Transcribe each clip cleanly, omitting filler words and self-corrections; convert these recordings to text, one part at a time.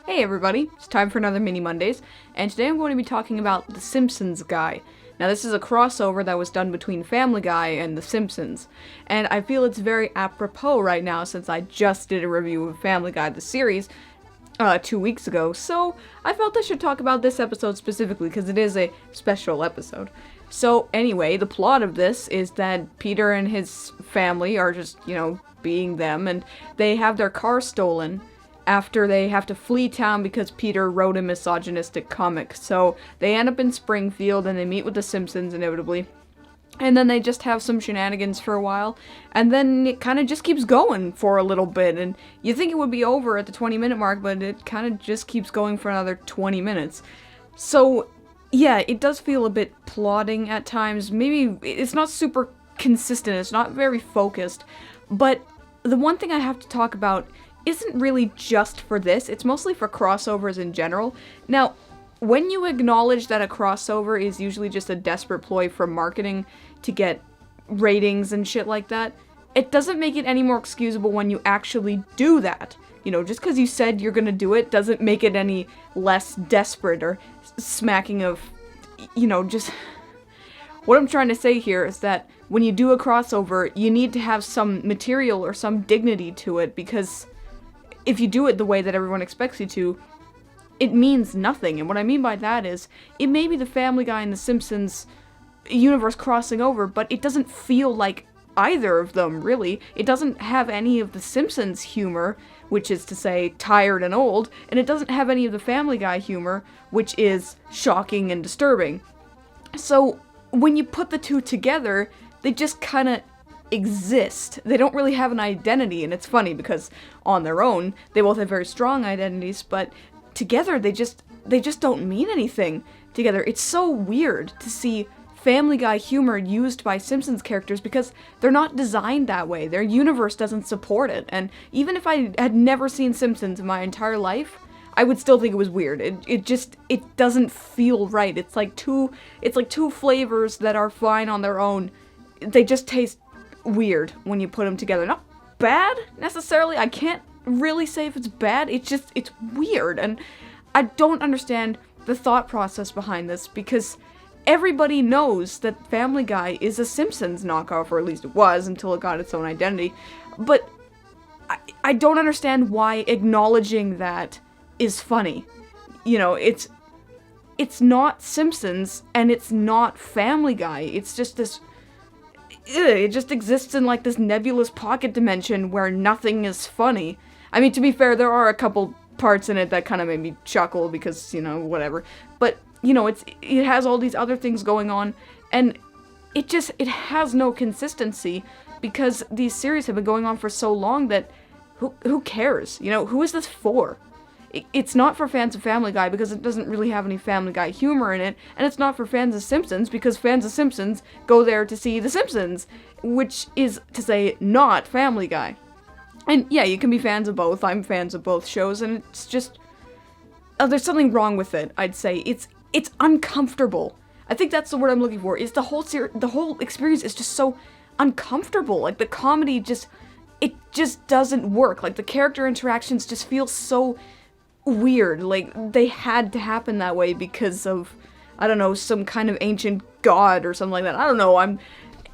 Hey everybody, it's time for another Mini Mondays, and today I'm going to be talking about The Simpsons Guy. Now this is a crossover that was done between Family Guy and The Simpsons, and I feel it's very apropos right now since I just did a review of Family Guy the series 2 weeks ago, so I felt I should talk about this episode specifically because it is a special episode. So anyway, the plot of this is that Peter and his family are just, being them, and they have their car stolen after they have to flee town because Peter wrote a misogynistic comic. So they end up in Springfield and they meet with the Simpsons inevitably. And then they just have some shenanigans for a while, and then it kind of just keeps going for a little bit, and you think it would be over at the 20-minute mark, but it kind of just keeps going for another 20 minutes. So, yeah, it does feel a bit plodding at times. Maybe it's not super consistent, it's not very focused, but the one thing I have to talk about isn't really just for this, it's mostly for crossovers in general. Now, when you acknowledge that a crossover is usually just a desperate ploy for marketing to get ratings and shit like that, it doesn't make it any more excusable when you actually do that. Just because you said you're gonna do it doesn't make it any less desperate or smacking of, just... What I'm trying to say here is that when you do a crossover, you need to have some material or some dignity to it, because if you do it the way that everyone expects you to, it means nothing. And what I mean by that is, it may be the Family Guy and the Simpsons universe crossing over, but it doesn't feel like either of them, really. It doesn't have any of the Simpsons humor, which is to say, tired and old, and it doesn't have any of the Family Guy humor, which is shocking and disturbing. So, when you put the two together, they just kind of exist. They don't really have an identity, and it's funny because on their own they both have very strong identities, but together they just don't mean anything together. It's so weird to see Family Guy humor used by Simpsons characters because they're not designed that way. Their universe doesn't support it, and even if I had never seen Simpsons in my entire life, I would still think it was weird. It doesn't feel right. It's like two flavors that are fine on their own. They just taste weird when you put them together. Not bad, necessarily. I can't really say if it's bad. It's weird, and I don't understand the thought process behind this, because everybody knows that Family Guy is a Simpsons knockoff, or at least it was until it got its own identity. But I don't understand why acknowledging that is funny. It's not Simpsons, and it's not Family Guy. It's just this... It just exists in, this nebulous pocket dimension where nothing is funny. I mean, to be fair, there are a couple parts in it that kind of made me chuckle because, whatever. But, it has all these other things going on, and it has no consistency, because these series have been going on for so long that who cares? Who is this for? It's not for fans of Family Guy because it doesn't really have any Family Guy humor in it, and it's not for fans of Simpsons because fans of Simpsons go there to see The Simpsons, which is to say not Family Guy. And yeah, you can be fans of both. I'm fans of both shows, and it's just... there's something wrong with it, I'd say. It's uncomfortable. I think that's the word I'm looking for. Is the whole experience is just so uncomfortable. The comedy it just doesn't work. The character interactions just feel so weird. They had to happen that way because of, I don't know, some kind of ancient god or something like that. I don't know,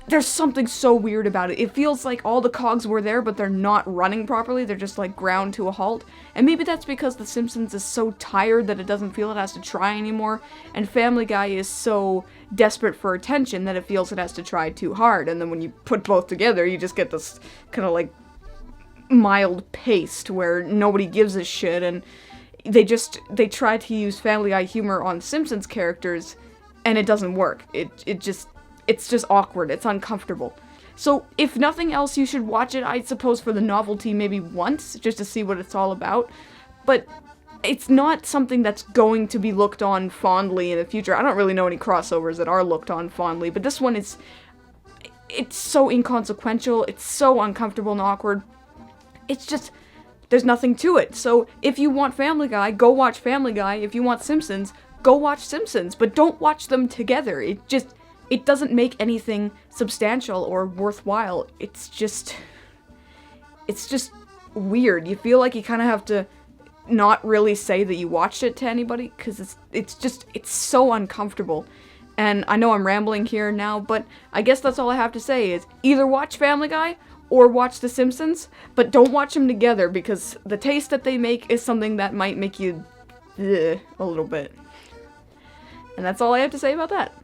there's something so weird about it. It feels like all the cogs were there, but they're not running properly. They're just, ground to a halt. And maybe that's because The Simpsons is so tired that it doesn't feel it has to try anymore, and Family Guy is so desperate for attention that it feels it has to try too hard. And then when you put both together, you just get this kind of, mild paste where nobody gives a shit, and they try to use Family Guy humor on Simpsons characters, and it doesn't work. It's just awkward. It's uncomfortable. So, if nothing else, you should watch it, I suppose, for the novelty maybe once, just to see what it's all about. But it's not something that's going to be looked on fondly in the future. I don't really know any crossovers that are looked on fondly, but this one it's so inconsequential, it's so uncomfortable and awkward. It's just... there's nothing to it. So, if you want Family Guy, go watch Family Guy. If you want Simpsons, go watch Simpsons. But don't watch them together. It doesn't make anything substantial or worthwhile. It's just weird. You feel like you kind of have to not really say that you watched it to anybody, because it's so uncomfortable. And I know I'm rambling here now, but I guess that's all I have to say is either watch Family Guy or watch The Simpsons, but don't watch them together, because the taste that they make is something that might make you a little bit. And that's all I have to say about that.